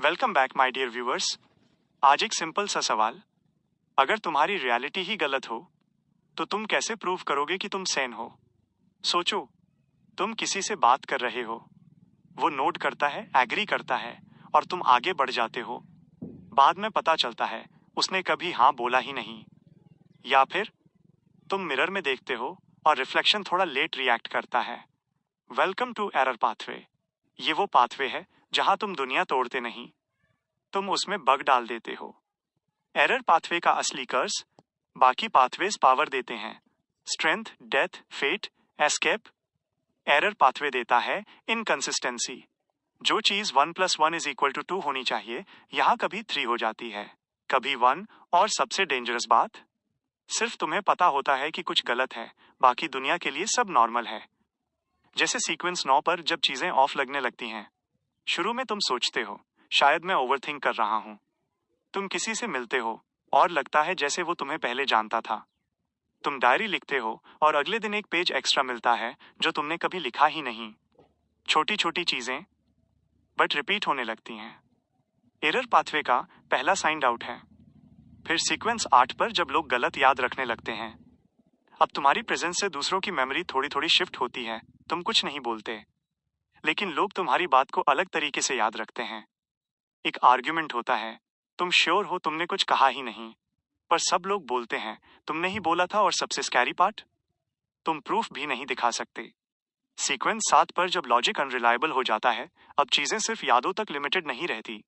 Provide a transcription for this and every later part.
Welcome back my dear viewers. आज एक simple सा सवाल, अगर तुम्हारी रियलिटी ही गलत हो तो तुम कैसे प्रूव करोगे कि तुम सेन हो? सोचो, तुम किसी से बात कर रहे हो, वो नोट करता है, एग्री करता है और तुम आगे बढ़ जाते हो। बाद में पता चलता है उसने कभी हाँ बोला ही नहीं। या फिर तुम मिरर में देखते हो और रिफ्लेक्शन थोड़ा लेट रिएक्ट करता है। Welcome to error pathway. ये वो पाथवे है जहां तुम दुनिया तोड़ते नहीं, तुम उसमें बग डाल देते हो। एरर पाथवे का असली कर्ज, बाकी पाथवेज पावर देते हैं, strength, death, fate, escape. Error pathway देता है इनकंसिस्टेंसी। जो चीज 1+1=2 होनी चाहिए, यहां कभी 3 हो जाती है, कभी 1। और सबसे डेंजरस बात, सिर्फ तुम्हें पता होता है कि कुछ गलत है, बाकी दुनिया के लिए सब नॉर्मल है। जैसे सीक्वेंस 9 पर जब चीजें ऑफ लगने लगती हैं। शुरू में तुम सोचते हो शायद मैं ओवरथिंक कर रहा हूं। तुम किसी से मिलते हो और लगता है जैसे वो तुम्हें पहले जानता था। तुम डायरी लिखते हो और अगले दिन एक पेज एक्स्ट्रा मिलता है जो तुमने कभी लिखा ही नहीं। छोटी छोटी चीजें बट रिपीट होने लगती हैं। एरर पाथवे का पहला साइन आउट है। फिर सीक्वेंस 8 पर जब लोग गलत याद रखने लगते हैं। अब तुम्हारी प्रेजेंस से दूसरों की मेमोरी थोड़ी थोड़ी शिफ्ट होती है। तुम कुछ नहीं बोलते, लेकिन लोग तुम्हारी बात को अलग तरीके से याद रखते हैं। एक आर्ग्यूमेंट होता है, तुम श्योर हो तुमने कुछ कहा ही नहीं, पर सब लोग बोलते हैं तुमने ही बोला था। और सबसे स्कैरी पार्ट, तुम प्रूफ भी नहीं दिखा सकते। सीक्वेंस 7 पर जब लॉजिक अनरिलायबल हो जाता है, अब चीजें सिर्फ यादों तक लिमिटेड नहीं रहती।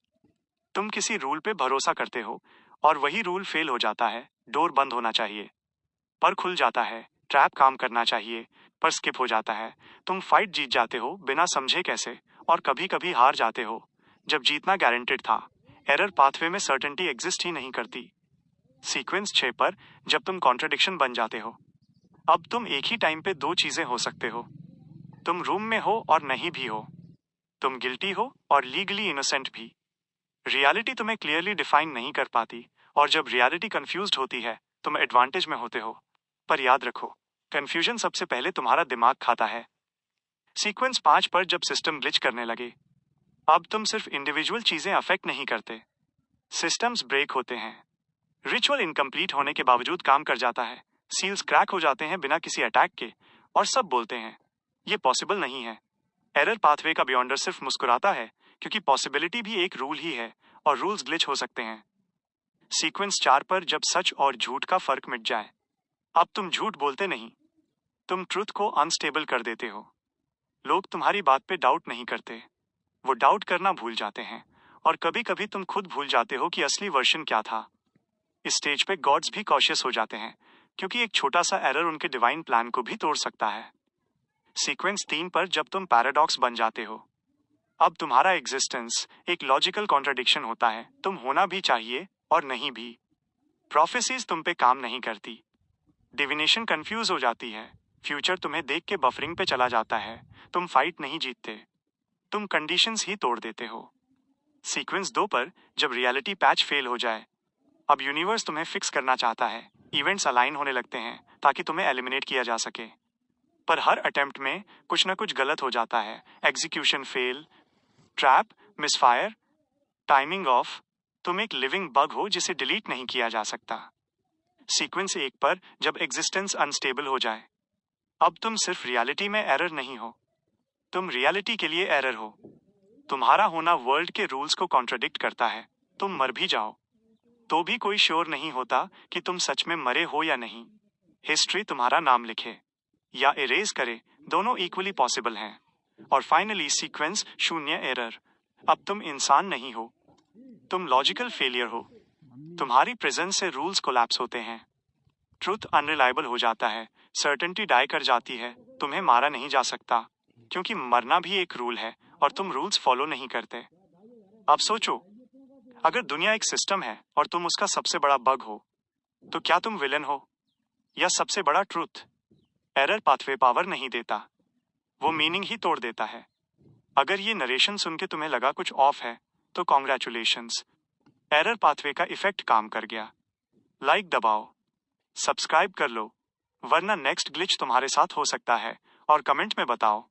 तुम किसी रूल पे भरोसा करते हो और वही रूल फेल हो जाता है। डोर बंद होना चाहिए पर खुल जाता है, ट्रैप काम करना चाहिए पर स्किप हो जाता है। तुम फाइट जीत जाते हो बिना समझे कैसे, और कभी कभी हार जाते हो जब जीतना गारंटेड था। एरर पाथवे में सर्टेनिटी एग्जिस्ट ही नहीं करती। सीक्वेंस 6 पर जब तुम कॉन्ट्रडिक्शन बन जाते हो। अब तुम एक ही टाइम पे दो चीजें हो सकते हो, तुम रूम में हो और नहीं भी हो, तुम गिल्टी हो और लीगली इनोसेंट भी। रियलिटी तुम्हें क्लियरली डिफाइन नहीं कर पाती, और जब रियलिटी कंफ्यूज्ड होती है तुम एडवांटेज में होते हो। पर याद रखो, कंफ्यूजन सबसे पहले तुम्हारा दिमाग खाता है। सीक्वेंस 5 पर जब सिस्टम ग्लिच करने लगे, अब तुम सिर्फ इंडिविजुअल चीजें अफेक्ट नहीं करते, सिस्टम्स ब्रेक होते हैं। रिचुअल इनकम्प्लीट होने के बावजूद काम कर जाता है, सील्स क्रैक हो जाते हैं बिना किसी अटैक के, और सब बोलते हैं ये पॉसिबल नहीं है। एरर पाथवे का बियॉन्डर सिर्फ मुस्कुराता है, क्योंकि पॉसिबिलिटी भी एक रूल ही है और रूल्स ग्लिच हो सकते हैं। सीक्वेंस 4 पर जब सच और झूठ का फर्क मिट जाए, अब तुम झूठ बोलते नहीं, तुम ट्रुथ को अनस्टेबल कर देते हो। लोग तुम्हारी बात पे डाउट नहीं करते, वो डाउट करना भूल जाते हैं, और कभी कभी तुम खुद भूल जाते हो कि असली वर्जन क्या था। इस स्टेज पे गॉड्स भी कॉशियस हो जाते हैं, क्योंकि एक छोटा सा एरर उनके डिवाइन प्लान को भी तोड़ सकता है। सीक्वेंस 3 पर जब तुम पैराडॉक्स बन जाते हो, अब तुम्हारा एग्जिस्टेंस एक लॉजिकल कॉन्ट्रडिक्शन होता है, तुम होना भी चाहिए और नहीं भी। प्रोफेसीज तुम पे काम नहीं करती, डिविनेशन कंफ्यूज हो जाती है, फ्यूचर तुम्हें देख के बफरिंग पे चला जाता है, तुम फाइट नहीं जीतते, तुम कंडीशंस ही तोड़ देते हो। सीक्वेंस 2 पर जब रियलिटी पैच फेल हो जाए, अब यूनिवर्स तुम्हें फिक्स करना चाहता है, इवेंट्स अलाइन होने लगते हैं ताकि तुम्हें एलिमिनेट किया जा सके। पर हर अटेम्प्ट में कुछ ना कुछ गलत हो जाता है, execution fail, trap, misfire, timing of. तुम एक लिविंग बग हो जिसे डिलीट नहीं किया जा सकता। सीक्वेंस 1 पर जब एग्जिस्टेंस अनस्टेबल हो जाए, अब तुम सिर्फ रियलिटी में एरर नहीं हो, तुम रियलिटी के लिए एरर हो। तुम्हारा होना वर्ल्ड के रूल्स को कॉन्ट्रडिक्ट करता है, तुम मर भी जाओ तो भी कोई श्योर नहीं होता कि तुम सच में मरे हो या नहीं। हिस्ट्री तुम्हारा नाम लिखे या इरेज करे, दोनों इक्वली पॉसिबल हैं। और फाइनली सीक्वेंस 0 एरर, अब तुम इंसान नहीं हो, तुम लॉजिकल फेलियर हो। तुम्हारी प्रेजेंस से रूल्स कोलैप्स होते हैं, ट्रुथ अनरिलायबल हो जाता है, सर्टेनिटी डाई कर जाती है, तुम्हें मारा नहीं जा सकता, क्योंकि मरना भी एक रूल है और तुम रूल्स फॉलो नहीं करते। अब सोचो, अगर दुनिया एक सिस्टम है और तुम उसका सबसे बड़ा बग हो, तो क्या तुम विलन हो या सबसे बड़ा ट्रुथ? एरर पाथवे पावर नहीं देता, वो मीनिंग ही तोड़ देता है। अगर ये नरेशन सुन के तुम्हें लगा कुछ ऑफ है, तो कॉन्ग्रेचुलेशंस, एरर पाथवे का इफेक्ट काम कर गया। लाइक दबाओ, सब्सक्राइब कर लो, वरना नेक्स्ट ग्लिच तुम्हारे साथ हो सकता है। और कमेंट में बताओ,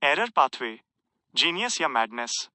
एरर पाथवे जीनियस या मैडनेस?